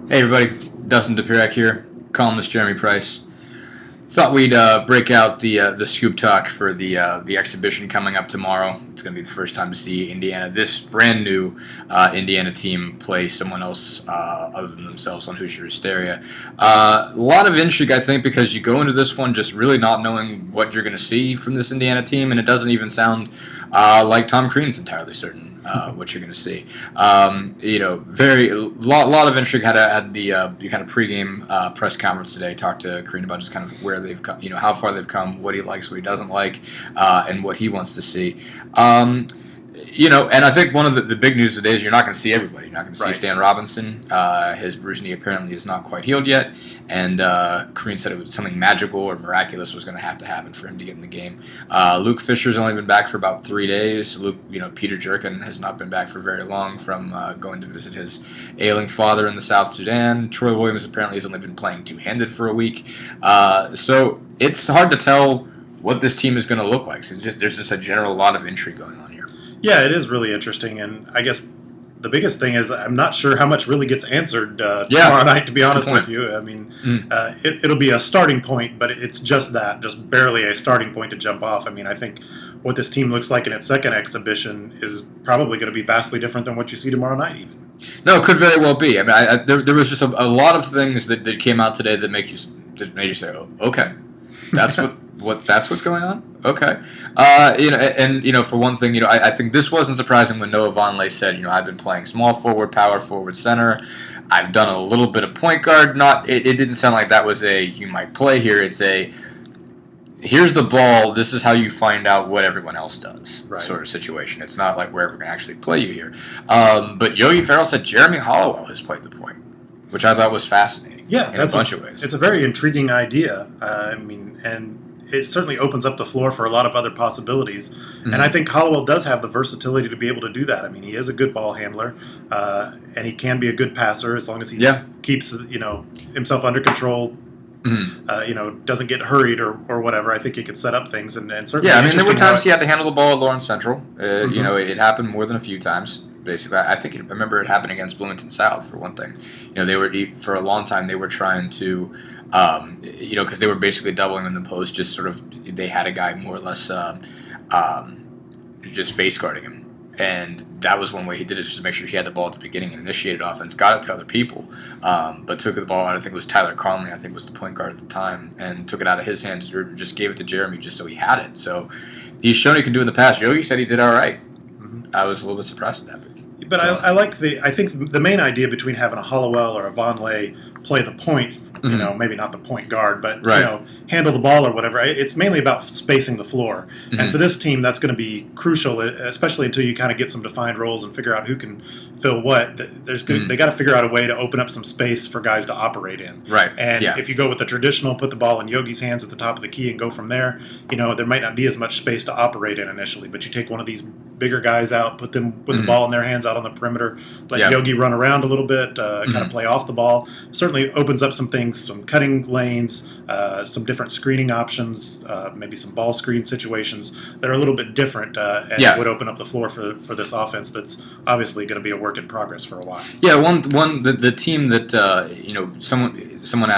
Hey everybody, Dustin DePirac here, columnist Jeremy Price. Thought we'd break out the scoop talk for the exhibition coming up tomorrow. It's going to be the first time to see Indiana, this brand new Indiana team, play someone else other than themselves on Hoosier Hysteria. A lot of intrigue, I think, because you go into this one just really not knowing what you're going to see from this Indiana team, and it doesn't even sound like Tom Crean's entirely certain what you're going to see. Very lot of intrigue. Had the kind of pregame press conference today. Talked to Crean about just kind of where they've come, how far they've come, what he likes, what he doesn't like, and what he wants to see. And I think one of the big news today is you're not going to see everybody. You're not going to see Stan Robinson. His bruised knee apparently is not quite healed yet, and Crean said it was something magical or miraculous was going to happen for him to get in the game. Luke Fisher's only been back for about 3 days. Peter Jerkin has not been back for very long from going to visit his ailing father in the South Sudan. Troy Williams apparently has only been playing two-handed for a week. So it's hard to tell what this team is going to look like. So there's just a general lot of intrigue going on here. Yeah, it is really interesting, and I guess the biggest thing is I'm not sure how much really gets answered tomorrow night, to be honest with you. I mean, it'll be a starting point, but it's just barely a starting point to jump off. I mean, I think what this team looks like in its second exhibition is probably going to be vastly different than what you see tomorrow night even. No, it could very well be. I mean, there was just a lot of things that came out today that made you say, oh, okay, that's that's what's going on? Okay. For one thing, I think this wasn't surprising when Noah Vonleh said, I've been playing small forward, power forward, center. I've done a little bit of point guard. It didn't sound like that was you might play here. It's here's the ball, this is how you find out what everyone else does sort of situation. It's not like we're ever going to actually play you here. But Yogi Ferrell said Jeremy Hollowell has played the point, which I thought was fascinating. Yeah, in a bunch of ways. It's a very intriguing idea. And it certainly opens up the floor for a lot of other possibilities. Mm-hmm. And I think Hollowell does have the versatility to be able to do that. I mean, he is a good ball handler, and he can be a good passer as long as he keeps himself under control. Mm-hmm. Doesn't get hurried or whatever. I think he could set up things and certainly. Yeah, I mean, there were times he had to handle the ball at Lawrence Central. It happened more than a few times. Basically, I remember it happened against Bloomington South for one thing. They were for a long time they were trying to, because they were basically doubling in the post. Just sort of, they had a guy more or less just face guarding him. And that was one way he did it, just to make sure he had the ball at the beginning and initiated offense, got it to other people, but took the ball out. I think it was Tyler Conley, I think was the point guard at the time, and took it out of his hands or just gave it to Jeremy just so he had it. So he's shown he can do it in the past. Yogi said he did all right. Mm-hmm. I was a little bit surprised at that. But I think the main idea between having a Hollowell or a Vonleh play the point, maybe not the point guard, but handle the ball or whatever. It's mainly about spacing the floor, and for this team, that's going to be crucial, especially until you kind of get some defined roles and figure out who can fill what. They got to figure out a way to open up some space for guys to operate in. Right. And if you go with the traditional, put the ball in Yogi's hands at the top of the key and go from there, there might not be as much space to operate in initially. But you take one of these bigger guys out, put the ball in their hands out on the perimeter, let Yogi run around a little bit, kind of play off the ball. Certainly opens up some things, some cutting lanes, some different screening options, maybe some ball screen situations that are a little bit different, and would open up the floor for this offense that's obviously going to be a work in progress for a while. Yeah, the team that someone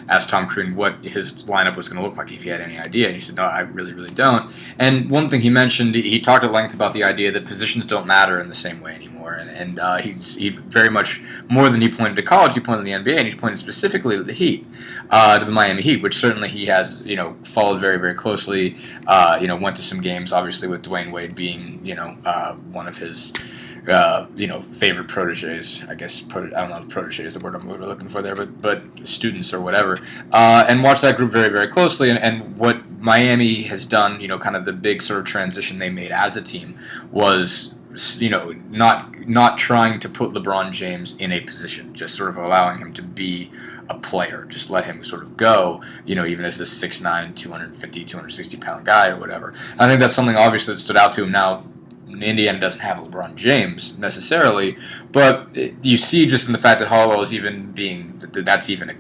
asked Tom Crean what his lineup was going to look like if he had any idea, and he said, no, I really, really don't. And one thing he mentioned, he talked at length about the idea that positions don't matter in the same way anymore, and he very much, more than he pointed to college, he pointed to the NBA, and he's pointed specifically to the Heat, to the Miami Heat, which certainly he has, followed very, very closely, went to some games, obviously with Dwayne Wade being, one of his favorite proteges, I guess. I don't know if protege is the word I'm really looking for there, but students or whatever, and watch that group very, very closely. And what Miami has done, kind of the big sort of transition they made as a team was, not trying to put LeBron James in a position, just sort of allowing him to be a player, just let him sort of go, even as this 6'9", 250, 260-pound guy or whatever. I think that's something obviously that stood out to him. Now, Indiana doesn't have LeBron James necessarily, but you see just in the fact that Hollowell is even that's even a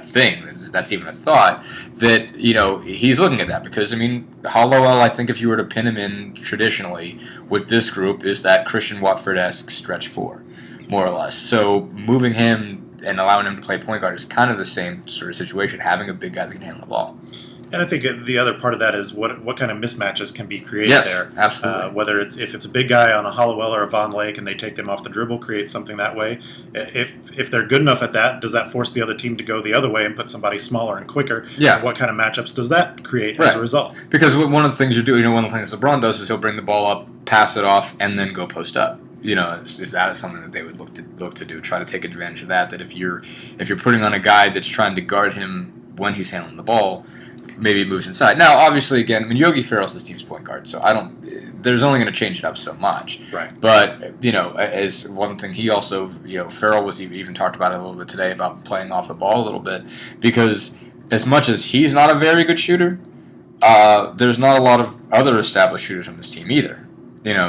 thing, that's even a thought, that he's looking at that, because Hollowell, I think if you were to pin him in traditionally with this group, is that Christian Watford-esque stretch four, more or less. So moving him and allowing him to play point guard is kind of the same sort of situation, having a big guy that can handle the ball. And I think the other part of that is what kind of mismatches can be created there. Absolutely. Whether if it's a big guy on a Hollowell or a Von Lake and they take them off the dribble, create something that way. If they're good enough at that, does that force the other team to go the other way and put somebody smaller and quicker? Yeah. And what kind of matchups does that create as a result? Because one of the things you do, one of the things LeBron does is he'll bring the ball up, pass it off, and then go post up. Is that something that they would look to do? Try to take advantage of that. That if you're putting on a guy that's trying to guard him when he's handling the ball, maybe it moves inside. Now, obviously, again, Yogi Ferrell's this team's point guard, so there's only going to change it up so much. Right. But as one thing, he also, Ferrell was even talked about it a little bit today about playing off the ball a little bit, because as much as he's not a very good shooter, there's not a lot of other established shooters on this team either.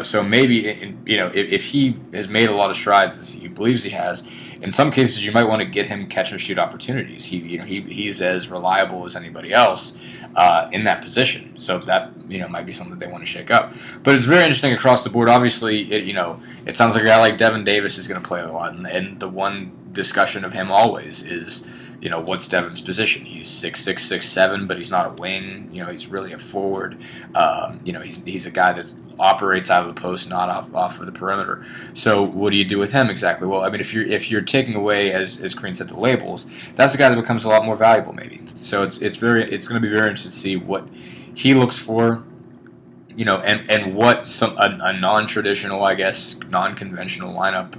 So maybe if he has made a lot of strides as he believes he has, in some cases you might want to get him catch and shoot opportunities. He's as reliable as anybody else in that position. So that might be something that they want to shake up. But it's very interesting across the board. Obviously, it sounds like a guy like Devin Davis is going to play a lot, and the one discussion of him always is, what's Devin's position? He's 6'6", 6'7", but he's not a wing. He's really a forward. He's a guy that operates out of the post, not off of the perimeter. So what do you do with him exactly? Well, I mean, if you're taking away, as Crean said, the labels, that's a guy that becomes a lot more valuable, maybe. So it's going to be very interesting to see what he looks for. And what a non-traditional, I guess, non-conventional lineup,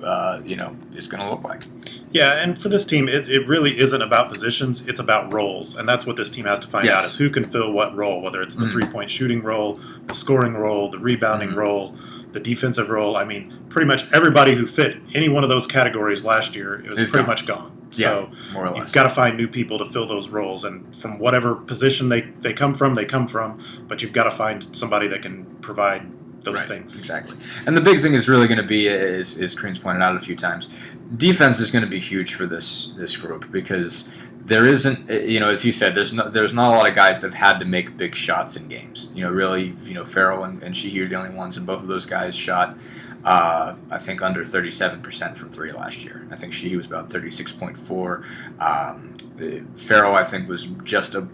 is going to look like. Yeah, and for this team, it really isn't about positions. It's about roles, and that's what this team has to find out, is who can fill what role, whether it's the three-point shooting role, the scoring role, the rebounding role, the defensive role. I mean, pretty much everybody who fit any one of those categories last year, it was pretty much gone. So more or less. You've got to find new people to fill those roles, and from whatever position they come from, but you've got to find somebody that can provide those things. Exactly. And the big thing is really going to be, as Crean's pointed out a few times, defense is going to be huge for this group, because there isn't, as he said, there's not a lot of guys that have had to make big shots in games. Really, Ferrell and Sheehy are the only ones, and both of those guys shot, I think, under 37% from three last year. I think Sheehy was about 36.4. Ferrell, I think, was just a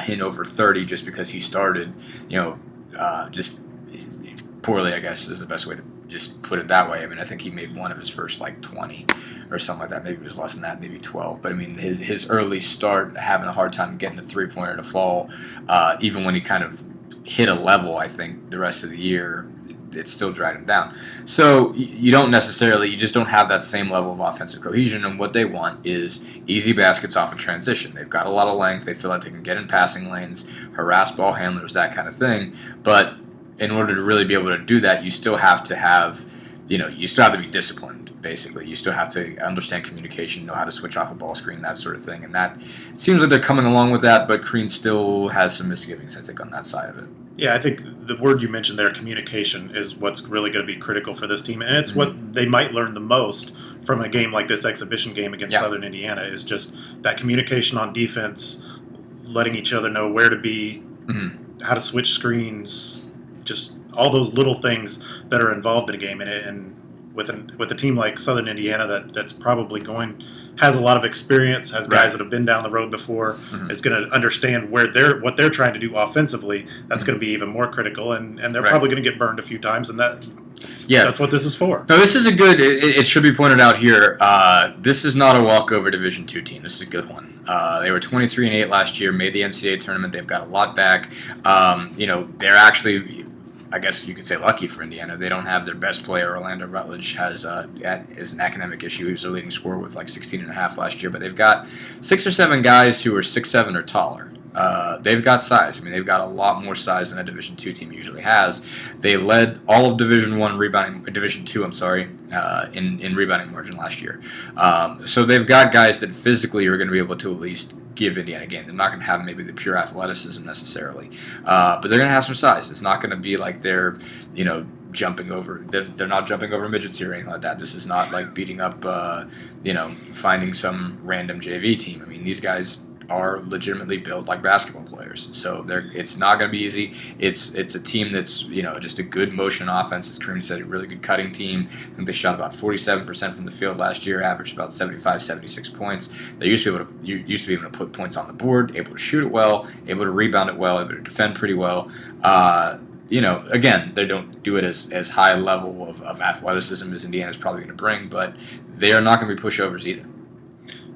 hint over 30, just because he started, just poorly, I guess, is the best way to just put it that way. I mean, I think he made one of his first 20 or something like that. Maybe it was less than that, maybe 12. But I mean, his early start, having a hard time getting a 3-pointer to fall, even when he kind of hit a level, I think the rest of the year, it still dragged him down. So you just don't have that same level of offensive cohesion, and what they want is easy baskets off in transition. They've got a lot of length. They feel like they can get in passing lanes, harass ball handlers, that kind of thing. But in order to really be able to do that, you still have to have, you still have to be disciplined, basically. You still have to understand communication, know how to switch off a ball screen, that sort of thing. And that, it seems like they're coming along with that, but Crean still has some misgivings, I think, on that side of it. Yeah, I think the word you mentioned there, communication, is what's really going to be critical for this team. And it's what they might learn the most from a game like this exhibition game against Southern Indiana, is just that communication on defense, letting each other know where to be, how to switch screens, just all those little things that are involved in a game. And with a team like Southern Indiana that's probably has a lot of experience, has guys that have been down the road before, is going to understand what they're trying to do offensively. That's going to be even more critical, and they're probably going to get burned a few times, and that's what this is for. No, this is a good. It should be pointed out here. This is not a walkover Division II team. This is a good one. They were 23-8 last year, made the NCAA tournament. They've got a lot back. They're actually, I guess you could say, lucky for Indiana. They don't have their best player. Orlando Rutledge is an academic issue. He was their leading scorer with 16.5 last year. But they've got 6 or 7 guys who are 6'7" or taller. They've got size. I mean, they've got a lot more size than a Division II team usually has. They led all of Division II, in rebounding margin last year. So they've got guys that physically are going to be able to at least give Indiana a game. They're not going to have maybe the pure athleticism necessarily, but they're going to have some size. It's not going to be like they're, jumping over. They're not jumping over midgets here or anything like that. This is not like beating up, finding some random JV team. I mean, these guys are legitimately built like basketball players. So it's not going to be easy. It's a team that's just a good motion offense. As Kareem said, a really good cutting team. I think they shot about 47% from the field last year, averaged about 75, 76 points. They used to be able to put points on the board, able to shoot it well, able to rebound it well, able to defend pretty well. Again, they don't do it as high a level of athleticism as Indiana's probably going to bring, but they are not going to be pushovers either.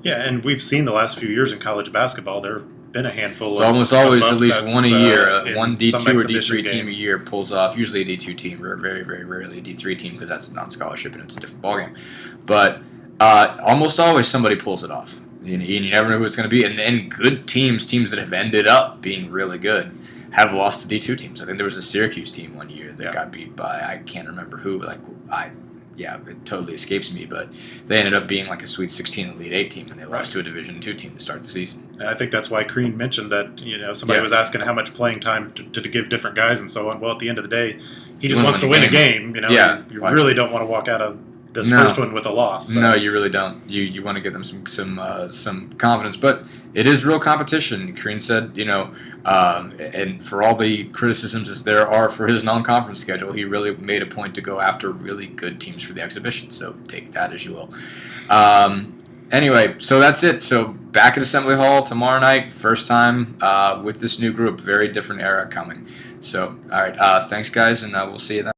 Yeah, and we've seen the last few years in college basketball, there have been a handful it's of almost always of at least upsets, one a year. One D2 or D3 D3 team a year pulls off, usually a D2 team, or very, very rarely a D3 team because that's non-scholarship and it's a different ballgame. But almost always somebody pulls it off. And you never know who it's going to be. And then good teams that have ended up being really good, have lost to D2 teams. I think there was a Syracuse team one year that got beat by, I can't remember who, it totally escapes me, but they ended up being like a Sweet 16 Elite 8 team, and they lost to a Division II team to start the season. And I think that's why Crean mentioned that somebody was asking how much playing time to give different guys and so on. Well, at the end of the day, he just wants to win a game. You really don't want to walk out of this first one with a loss. So. No, you really don't. You want to give them some confidence, but it is real competition. Crean said, and for all the criticisms as there are for his non-conference schedule, he really made a point to go after really good teams for the exhibition. So take that as you will. Anyway, so that's it. So back at Assembly Hall tomorrow night, first time with this new group. Very different era coming. So all right, thanks guys, and we'll see you then.